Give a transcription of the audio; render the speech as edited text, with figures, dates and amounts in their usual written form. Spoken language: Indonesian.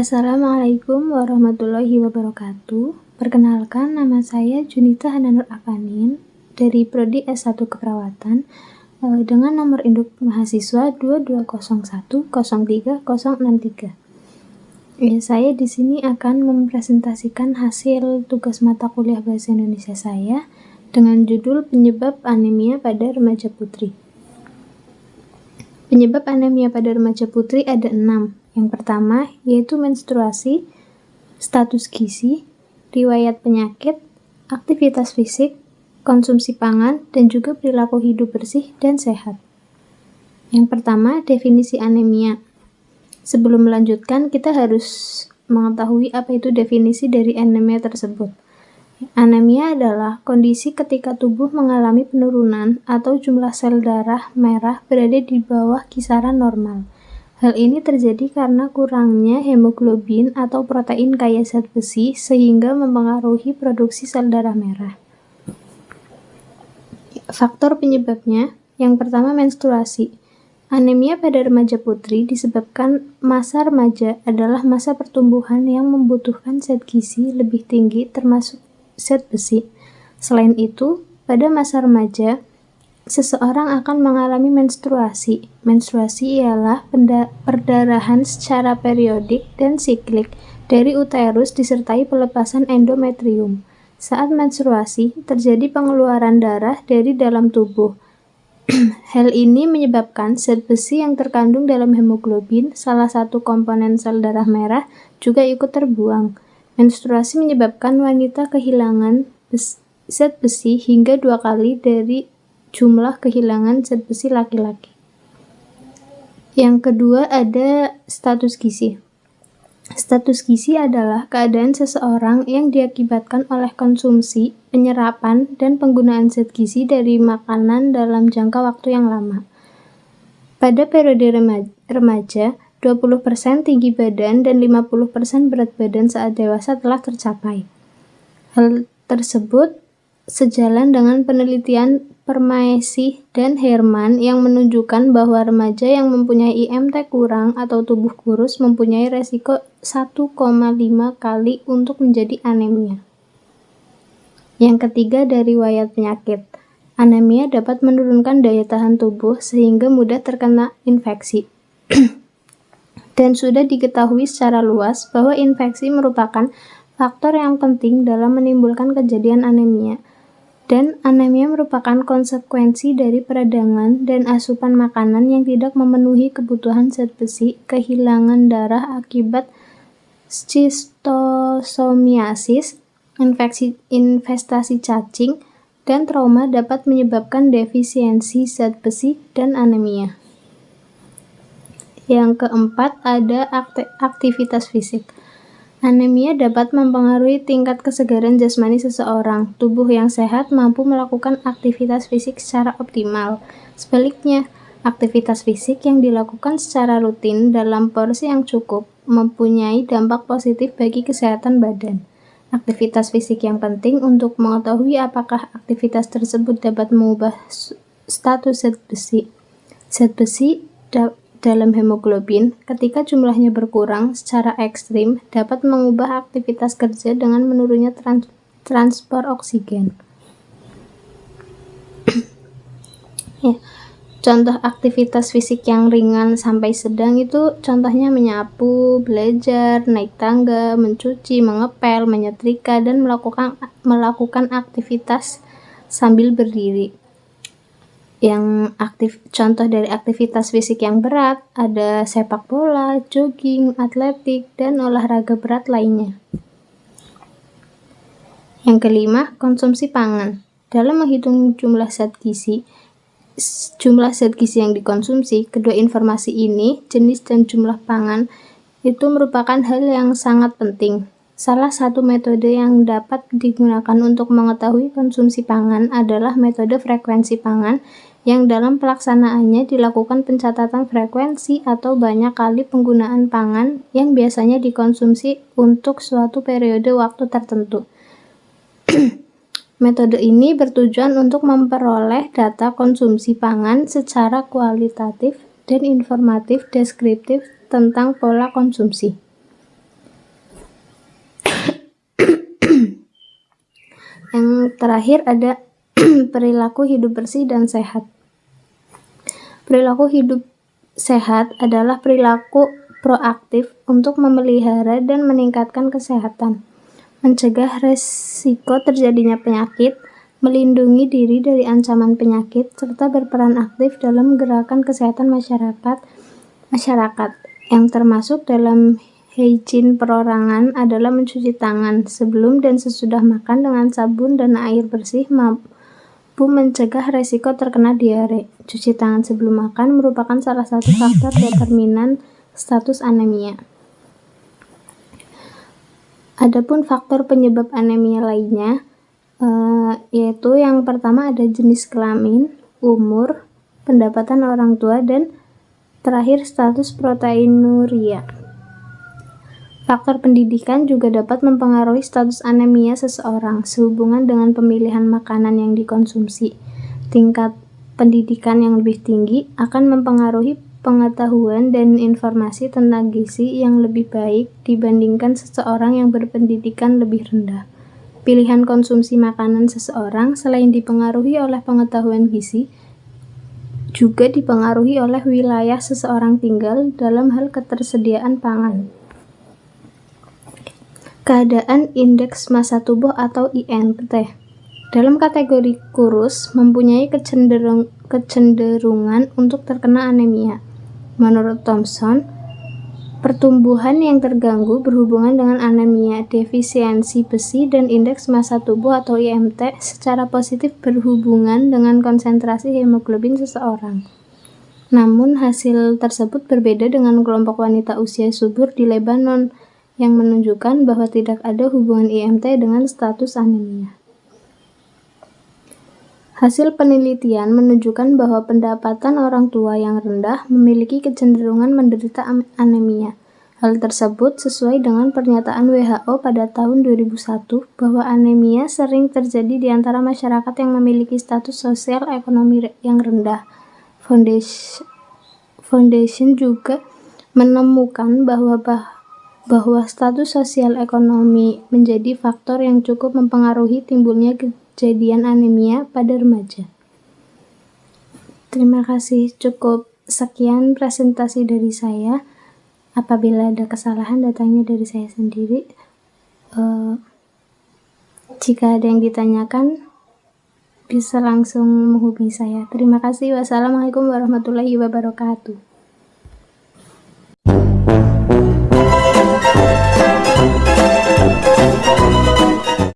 Assalamualaikum warahmatullahi wabarakatuh. Perkenalkan, nama saya Junita Hananur Akanin dari Prodi S1 Keperawatan dengan nomor induk mahasiswa 2201030063. Saya di sini akan mempresentasikan hasil tugas mata kuliah Bahasa Indonesia saya dengan judul Penyebab Anemia pada Remaja Putri. Penyebab anemia pada remaja putri ada 6. Yang pertama yaitu menstruasi, status gizi, riwayat penyakit, aktivitas fisik, konsumsi pangan, dan juga perilaku hidup bersih dan sehat. Yang pertama, definisi anemia. Sebelum melanjutkan, kita harus mengetahui apa itu definisi dari anemia tersebut. Anemia adalah kondisi ketika tubuh mengalami penurunan atau jumlah sel darah merah berada di bawah kisaran normal. Hal ini terjadi karena kurangnya hemoglobin atau protein kaya zat besi sehingga mempengaruhi produksi sel darah merah. Faktor penyebabnya, yang pertama menstruasi. Anemia pada remaja putri disebabkan masa remaja adalah masa pertumbuhan yang membutuhkan zat gizi lebih tinggi termasuk zat besi. Selain itu, pada masa remaja, seseorang akan mengalami menstruasi. Menstruasi ialah perdarahan secara periodik dan siklik dari uterus disertai pelepasan endometrium. Saat menstruasi, terjadi pengeluaran darah dari dalam tubuh. Hal ini menyebabkan zat besi yang terkandung dalam hemoglobin, salah satu komponen sel darah merah, juga ikut terbuang. Menstruasi menyebabkan wanita kehilangan zat besi hingga 2 kali dari jumlah kehilangan zat besi laki-laki. Yang kedua ada status gizi. Status gizi adalah keadaan seseorang yang diakibatkan oleh konsumsi, penyerapan, dan penggunaan zat gizi dari makanan dalam jangka waktu yang lama. Pada periode remaja, 20% tinggi badan dan 50% berat badan saat dewasa telah tercapai. Hal tersebut sejalan dengan penelitian Permaisih dan Herman yang menunjukkan bahwa remaja yang mempunyai IMT kurang atau tubuh kurus mempunyai resiko 1,5 kali untuk menjadi anemia. Yang ketiga dari riwayat penyakit. Anemia dapat menurunkan daya tahan tubuh sehingga mudah terkena infeksi. Dan sudah diketahui secara luas bahwa infeksi merupakan faktor yang penting dalam menimbulkan kejadian anemia. Dan anemia merupakan konsekuensi dari peradangan dan asupan makanan yang tidak memenuhi kebutuhan zat besi, kehilangan darah akibat schistosomiasis, infestasi cacing, dan trauma dapat menyebabkan defisiensi zat besi dan anemia. Yang keempat ada aktivitas fisik. Anemia dapat mempengaruhi tingkat kesegaran jasmani seseorang. Tubuh yang sehat mampu melakukan aktivitas fisik secara optimal. Sebaliknya, aktivitas fisik yang dilakukan secara rutin dalam porsi yang cukup mempunyai dampak positif bagi kesehatan badan. Aktivitas fisik yang penting untuk mengetahui apakah aktivitas tersebut dapat mengubah status zat besi. Zat besi dalam hemoglobin, ketika jumlahnya berkurang secara ekstrim, dapat mengubah aktivitas kerja dengan menurunnya transport oksigen. Contoh aktivitas fisik yang ringan sampai sedang itu contohnya menyapu, belajar, naik tangga, mencuci, mengepel, menyetrika, dan melakukan aktivitas sambil berdiri. Yang contoh dari aktivitas fisik yang berat ada sepak bola, jogging, atletik, dan olahraga berat lainnya. Yang kelima, konsumsi pangan. Dalam menghitung jumlah zat gizi yang dikonsumsi, kedua informasi ini, jenis dan jumlah pangan, itu merupakan hal yang sangat penting. Salah satu metode yang dapat digunakan untuk mengetahui konsumsi pangan adalah metode frekuensi pangan, yang dalam pelaksanaannya dilakukan pencatatan frekuensi atau banyak kali penggunaan pangan yang biasanya dikonsumsi untuk suatu periode waktu tertentu. Metode ini bertujuan untuk memperoleh data konsumsi pangan secara kualitatif dan informatif deskriptif tentang pola konsumsi. Yang terakhir ada perilaku hidup bersih dan sehat. Perilaku hidup sehat adalah perilaku proaktif untuk memelihara dan meningkatkan kesehatan, mencegah resiko terjadinya penyakit, melindungi diri dari ancaman penyakit, serta berperan aktif dalam gerakan kesehatan masyarakat yang termasuk dalam hygiene perorangan adalah mencuci tangan sebelum dan sesudah makan dengan sabun dan air bersih mampu mencegah resiko terkena diare. Cuci tangan sebelum makan merupakan salah satu faktor determinan status anemia. Adapun faktor penyebab anemia lainnya, yaitu yang pertama ada jenis kelamin, umur, pendapatan orang tua, dan terakhir status proteinuria. Faktor pendidikan juga dapat mempengaruhi status anemia seseorang sehubungan dengan pemilihan makanan yang dikonsumsi. Tingkat pendidikan yang lebih tinggi akan mempengaruhi pengetahuan dan informasi tentang gizi yang lebih baik dibandingkan seseorang yang berpendidikan lebih rendah. Pilihan konsumsi makanan seseorang selain dipengaruhi oleh pengetahuan gizi, juga dipengaruhi oleh wilayah seseorang tinggal dalam hal ketersediaan pangan. Keadaan indeks massa tubuh atau IMT. Dalam kategori kurus mempunyai kecenderungan untuk terkena anemia. Menurut Thomson, pertumbuhan yang terganggu berhubungan dengan anemia, defisiensi besi, dan indeks massa tubuh atau IMT secara positif berhubungan dengan konsentrasi hemoglobin seseorang. Namun hasil tersebut berbeda dengan kelompok wanita usia subur di Lebanon yang menunjukkan bahwa tidak ada hubungan IMT dengan status anemia. Hasil penelitian menunjukkan bahwa pendapatan orang tua yang rendah memiliki kecenderungan menderita anemia. Hal tersebut sesuai dengan pernyataan WHO pada tahun 2001 bahwa anemia sering terjadi di antara masyarakat yang memiliki status sosial ekonomi yang rendah. Foundation juga menemukan bahwa status sosial ekonomi menjadi faktor yang cukup mempengaruhi timbulnya kejadian anemia pada remaja. Terima kasih, cukup sekian presentasi dari saya. Apabila ada kesalahan, datangnya dari saya sendiri. Jika ada yang ditanyakan, bisa langsung menghubungi saya. Terima kasih. Wassalamualaikum warahmatullahi wabarakatuh.